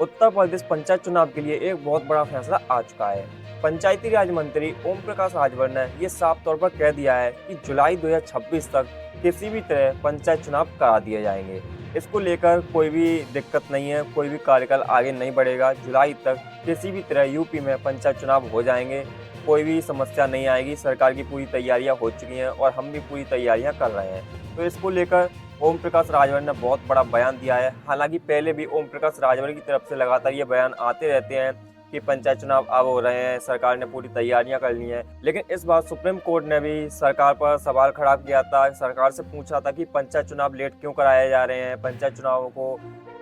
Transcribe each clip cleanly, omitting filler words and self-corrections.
उत्तर प्रदेश पंचायत चुनाव के लिए एक बहुत बड़ा फैसला आ चुका है। पंचायती राज मंत्री ओम प्रकाश राजभर ने ये साफ तौर पर कह दिया है कि जुलाई 2026 तक किसी भी तरह पंचायत चुनाव करा दिए जाएंगे। इसको लेकर कोई भी दिक्कत नहीं है, कोई भी कार्यकाल आगे नहीं बढ़ेगा। जुलाई तक किसी भी तरह यूपी में पंचायत चुनाव हो जाएंगे, कोई भी समस्या नहीं आएगी। सरकार की पूरी तैयारियां हो चुकी हैं और हम भी पूरी तैयारियां कर रहे हैं। तो इसको लेकर ओम प्रकाश राजभर ने बहुत बड़ा बयान दिया है। हालांकि पहले भी ओम प्रकाश राजभर की तरफ से लगातार ये बयान आते रहते हैं कि पंचायत चुनाव अब हो रहे हैं, सरकार ने पूरी तैयारियां कर ली हैं। लेकिन इस बार सुप्रीम कोर्ट ने भी सरकार पर सवाल खड़ा किया था, सरकार से पूछा था कि पंचायत चुनाव लेट क्यों कराए जा रहे हैं, पंचायत चुनावों को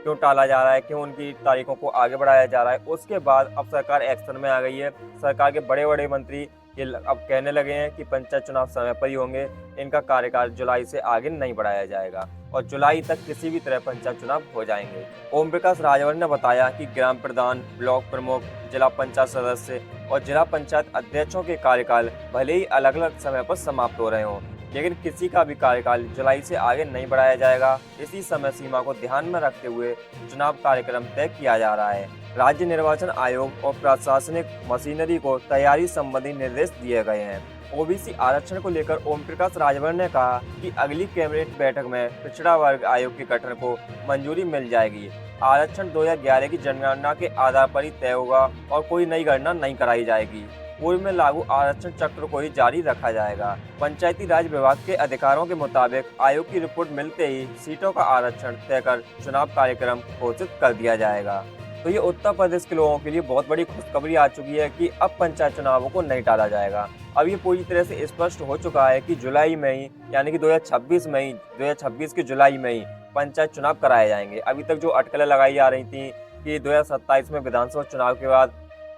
क्यों टाला जा रहा है, क्यों उनकी तारीखों को आगे बढ़ाया जा रहा है। उसके बाद अब सरकार एक्शन में आ गई है। सरकार के बड़े बड़े मंत्री ये अब कहने लगे हैं कि पंचायत चुनाव समय पर ही होंगे, इनका कार्यकाल जुलाई से आगे नहीं बढ़ाया जाएगा और जुलाई तक किसी भी तरह पंचायत चुनाव हो जाएंगे। ओम प्रकाश राजभर ने बताया कि ग्राम प्रधान, ब्लॉक प्रमुख, जिला पंचायत सदस्य और जिला पंचायत अध्यक्षों के कार्यकाल भले ही अलग अलग समय पर समाप्त हो रहे हों, लेकिन किसी का भी कार्यकाल जुलाई से आगे नहीं बढ़ाया जाएगा। इसी समय सीमा को ध्यान में रखते हुए चुनाव कार्यक्रम तय किया जा रहा है। राज्य निर्वाचन आयोग और प्रशासनिक मशीनरी को तैयारी संबंधी निर्देश दिए गए हैं। ओबीसी आरक्षण को लेकर ओम प्रकाश राजभर ने कहा कि अगली कैबिनेट बैठक में पिछड़ा वर्ग आयोग के गठन को मंजूरी मिल जाएगी। आरक्षण 2011 की जनगणना के आधार पर ही तय होगा और कोई नई गणना नहीं कराई जाएगी। पूर्व में लागू आरक्षण चक्र को ही जारी रखा जाएगा। पंचायती राज विभाग के अधिकारियों के मुताबिक आयोग की रिपोर्ट मिलते ही सीटों का आरक्षण तय कर चुनाव कार्यक्रम घोषित कर दिया जाएगा। तो ये उत्तर प्रदेश के लोगों के लिए बहुत बड़ी खुशखबरी आ चुकी है कि अब पंचायत चुनावों को नहीं टाला जाएगा। अब ये पूरी तरह से स्पष्ट हो चुका है कि जुलाई में ही, यानी कि 2026 के जुलाई में ही पंचायत चुनाव कराए जाएंगे। अभी तक जो अटकलें लगाई जा रही थी कि 2027 में विधानसभा चुनाव के बाद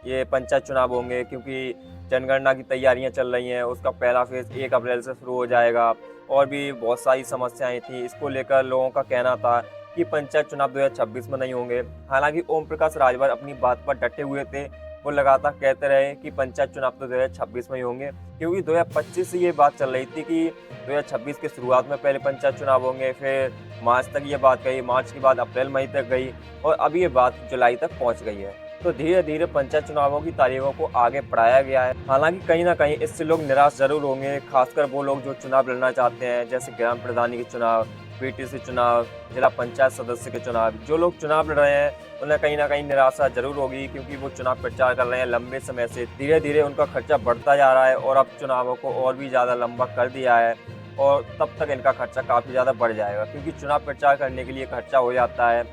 ये पंचायत चुनाव होंगे, क्योंकि जनगणना की तैयारियां चल रही हैं, उसका पहला फेज 1 अप्रैल से शुरू हो जाएगा और भी बहुत सारी समस्याएं थी। इसको लेकर लोगों का कहना था कि पंचायत चुनाव 2026 में नहीं होंगे। हालांकि ओम प्रकाश राजभर अपनी बात पर डटे हुए थे। वो लगातार कहते रहे कि पंचायत चुनाव तो 2026 में ही होंगे, क्योंकि 2025 से ये बात चल रही थी कि 2026 की शुरुआत में पहले पंचायत चुनाव होंगे, फिर मार्च तक ये बात गई, मार्च के बाद अप्रैल मई तक गई और अब ये बात जुलाई तक पहुँच गई है। तो धीरे धीरे पंचायत चुनावों की तारीखों को आगे बढ़ाया गया है। हालांकि कहीं ना कहीं इससे लोग निराश जरूर होंगे, खासकर वो लोग जो चुनाव लड़ना चाहते हैं, जैसे ग्राम प्रधानी के चुनाव, पीटीसी चुनाव, जिला पंचायत सदस्य के चुनाव। जो लोग चुनाव लड़ रहे हैं उन्हें कहीं ना कहीं निराशा जरूर होगी, क्योंकि वो चुनाव प्रचार कर रहे हैं लंबे समय से। धीरे धीरे उनका खर्चा बढ़ता जा रहा है और अब चुनावों को और भी ज़्यादा लंबा कर दिया है और तब तक इनका खर्चा काफ़ी ज़्यादा बढ़ जाएगा, क्योंकि चुनाव प्रचार करने के लिए खर्चा हो जाता है।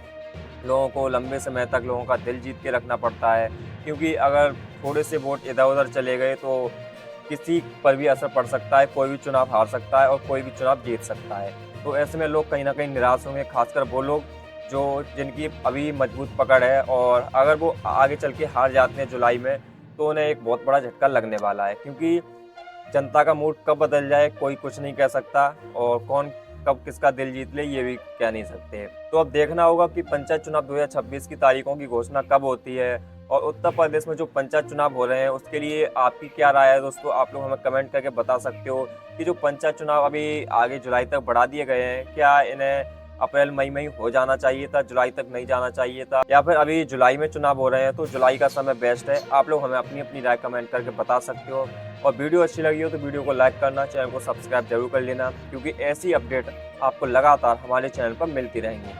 लोगों को लंबे समय तक लोगों का दिल जीत के रखना पड़ता है, क्योंकि अगर थोड़े से वोट इधर उधर चले गए तो किसी पर भी असर पड़ सकता है। कोई भी चुनाव हार सकता है और कोई भी चुनाव जीत सकता है। तो ऐसे में लोग कहीं ना कहीं निराश होंगे, खासकर वो लोग जो जिनकी अभी मजबूत पकड़ है, और अगर वो आगे चल के हार जाते हैं जुलाई में तो उन्हें एक बहुत बड़ा झटका लगने वाला है, क्योंकि जनता का मूड कब बदल जाए कोई कुछ नहीं कह सकता और कौन कब किसका दिल जीत ले ये भी कह नहीं सकते। तो अब देखना होगा कि पंचायत चुनाव 2026 की तारीखों की घोषणा कब होती है और उत्तर प्रदेश में जो पंचायत चुनाव हो रहे हैं उसके लिए आपकी क्या राय है दोस्तों। आप लोग हमें कमेंट करके बता सकते हो कि जो पंचायत चुनाव अभी आगे जुलाई तक बढ़ा दिए गए हैं, क्या इन्हें अप्रैल मई में ही हो जाना चाहिए था, जुलाई तक नहीं जाना चाहिए था, या फिर अभी जुलाई में चुनाव हो रहे हैं तो जुलाई का समय बेस्ट है। आप लोग हमें अपनी अपनी राय कमेंट करके बता सकते हो। और वीडियो अच्छी लगी हो तो वीडियो को लाइक करना, चैनल को सब्सक्राइब जरूर कर लेना, क्योंकि ऐसी अपडेट आपको लगातार हमारे चैनल पर मिलती रहेंगी।